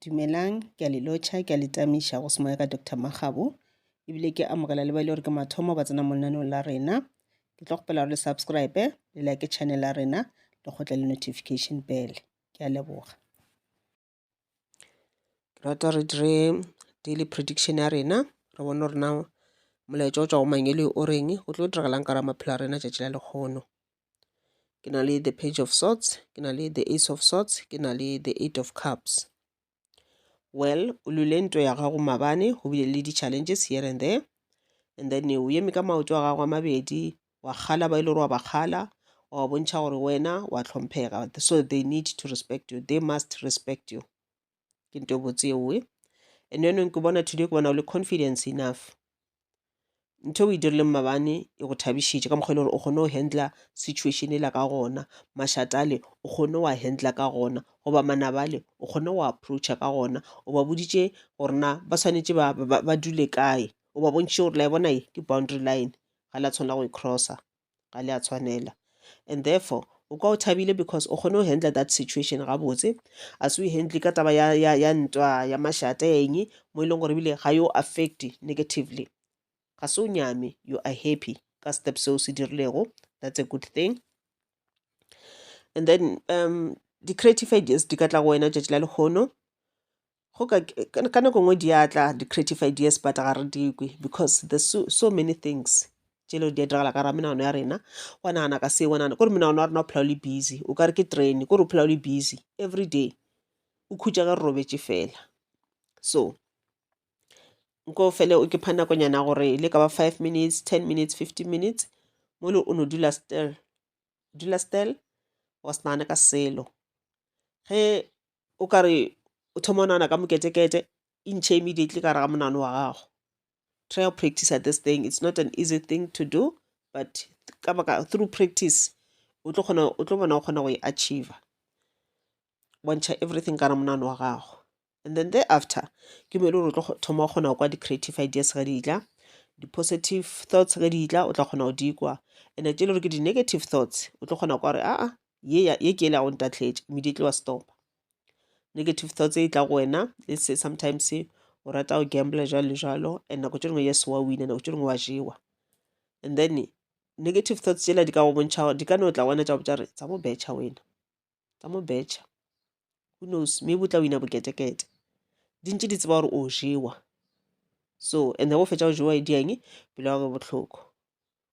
Dumelang, ke a le lotjha, ke a le tamisha go semoya ka Dr. Magabo. Ebile ke amogela le ba ile gore ke mathomo ba tsena mo lenaneong la rena. Ke tlo gopela gore le subscribe, le like channel ya rena, le gotle le notification bell. Ke a leboga. Ke rata re dire daily prediction ya rena. Re bone gore na molaetsa o tswa go mangele o reng go tlo diragalang ka ra maphelo a rena tšatši la lekgono. Ke na le the page of swords, ke na le the ace of swords, ke na le the eight of cups. Well, o lule ntwa ya gago mabane go bile le di-challenges here and there, and then o eme ka maoto a gago a mabedi wa kgala ba ile gore wa ba kgala wa bontšha gore wena wa tlhomphega, so they need to respect you, they must respect you. Ke nto botse ewe, and then ke bona today ke bona o le confidence enough. Ntho o e dirileng mabane e go thabišitše ka mokgwa gore o kgone go handla situation e la ka gona, mašatale o kgone wa handla ka gona, goba manabale o kgone wa approacha ka gona, o ba boditše gore na ba swanetše ba dule kae, o ba bontšitše gore la e bona ke boundary line ga le a tshwanela go e crosser, ga le a tshwanela. And therefore o ka o thabile because o kgone go handle that situation gabotse, a se o e handle ka taba ya ntwa ya mašata eng mo e leng gore bile ga yo affect negatively. Ga se o nyame, you are happy ka step seo se dirilego, that's a good thing. And then di-creative ideas di ka tla go wena tšatši la lekgono, go ka nako ngwe di atla di-creative ideas but ga re dikwe because there's so many things tše leo di a diragala ka ra menagano ya rena. Wa nagana ka se wa nagana kore menagano ya rena o phela o le busy, o ka re ke train kore o phela o le busy every day, o khutša ka re robetše fela. So nko fele o ke phana nakonyana gore le ka ba 5 minutes 10 minutes 50 minutes mo le o no dula still wa se nagane ka selo. Ge o ka re o thoma o nagana ka moketekete intšhe immediately ka re ga monagano wa gago. Try to practice at this thing, it's not an easy thing to do, but through practice o tlo bona o kgona go e achieve, bontšha everything ka re monagano wa gago. And then thereafter ke mo e le gore o tlo thoma o kgona go kwa di-creative ideas ga di tla, di-positive thoughts ga di tla o tla kgona go di kwa, and tše le gore ke di-negative thoughts o tlo kgona kwa gore ye ke ele go ntatletše, immediately wa stop. Negative thoughts e tla go wena, let's say sometimes o rata go gamble jalo le jalo, and nako tše dingwe yes wa wina, nako tše dingwe wa jewa. And then negative thoughts tšela di ka go bontšha di ka no tla wena tša botša re tsa mo betšha wena, tsa mo betšha, who knows, maybe o tla wina boketekete, di ntše di tseba gore o jewa. So and then go fetša go jewa e dieng pele wa go bohloko,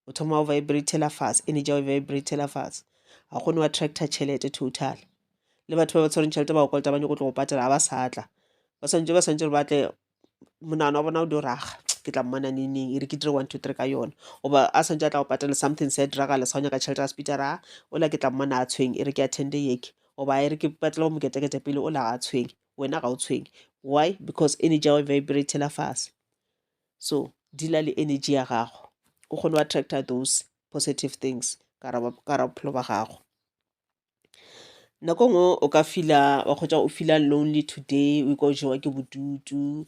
o thoma o vibratela fast, energy ya o vibratela fast, ga kgone wa attracta tšhelete total. Le batho ba ba tshwareng tšhelete ba go kolota ba nyako tlo go patela ga ba sa tla, ba swantše gore batle monagano wa bona o di raga ke tla mmona neneng e re ke dire 1 2 3 ka yona, goba a swantše a tla go patela something se diragala sa go nyaka tšhelete a sepitara ola ke tla mmona a tshweng e re ke attende yeke, goba e re ke patela go moketekete pele ola ga a tshweng, wena ga o tshweng. Why? Because energy ya o vibratela fast. So deala le energy ya gago o kgone go attracta those positive things ka ra bophelo ba gago. Nako ngwe o ka fila wa kgotsa o fila lonely today, o ka jewa ke bodutu,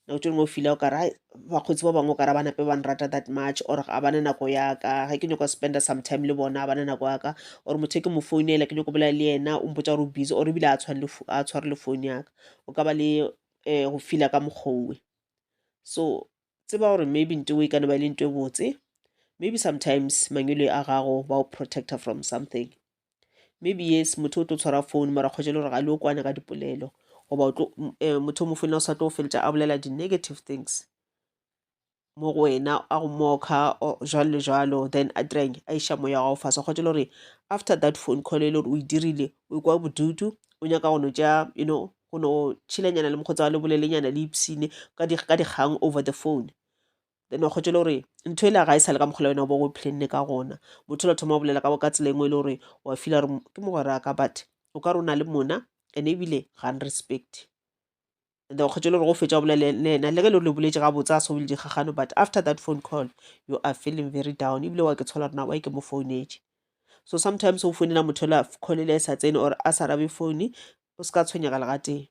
nako tše dingwe o fila o kara bakgotsi ba bangwe o kara ba nape ba nrata that much, or ga bana nako yaka, ga ke nyako spenda some time le bona ga bana nako yaka, or motho ke mo founela ke nyako bolela le yena o mpotša gore o busy, or ebile a tshware le phone yaka, o ka ba le go fila ka mokgouwe. So tseba gore maybe nto e ka no ba le nto e botse, maybe sometimes mangwele a gago ba o protector from something. Maybe yes motho o tlo tshwara phone mara kgwetše le gore ga le o kwana ka dipolelo, goba motho o mo founela o sa tlo go feletša a bolela di-negative things mo go wena, a go moka jalo le jalo, then a direng a iša moya wa gago fasa. Kgwetše le gore after that phone call e le gore o e dirile o kwa bodutu o nyaka go no tša go no tšhilanyana le mokgotsa wa le bolelenyana le ipsine ka dikgang over the phone, then wa kgwetše le gore ntho e le ga e sa le ka mokgola wena o bo go planne ka gona, motho la thoma o bolela ka tsela engwe e le gore wa fila gore ke mogweraka but o ka re o na le mona and ebile ga respect. And then wa kgwetše le gore go fetša o bolela le ena le ge le gore le boletše ga botse a se bole dikgagano, but after that phone call you are feeling very down, ebile wa ke tshola gore na wa ke mo founetše. So sometimes o founela motho la call e sa tsene or a sa rabe phone, o se ka tshwenyega le gateng,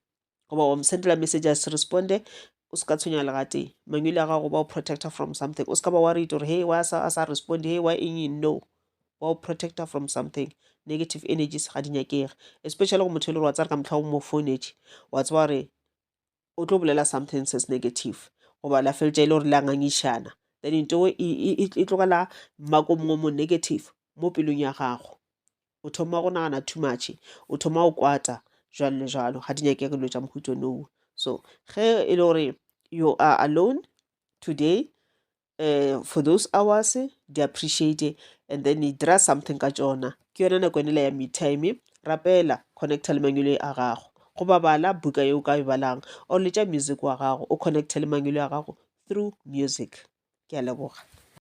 goba wa mo sendela message a se responde, o se ka tshwenyega le gateng. Mangwele a gago ba o protector from something, o se ka ba worried gore hey wa a sa responde, hey wa eng, no, ba o protector from something. Negative energies ga di nyakege, especially go motho e le gore wa tsara ka motlha o mo founetše wa tseba gore o tlo bolela something says negative goba la feltša ile gore le angangišana, then into e tlogela mmako mongwe mo negative mo pelong ya gago, o thoma go nagana too much, o thoma go kwata jalo le jalo ga di nyake dilo tša mohuto nou. So ge e le gore you are alone today, for those hours di appreciate and then e dira something ka tšona, ke yona nako ene ya me time. Rapela connecta le mangwele a gago, go babala buka ye o ka e balang or le tša music wa gago, o connecte le mangwele a gago through music. Ke a leboga.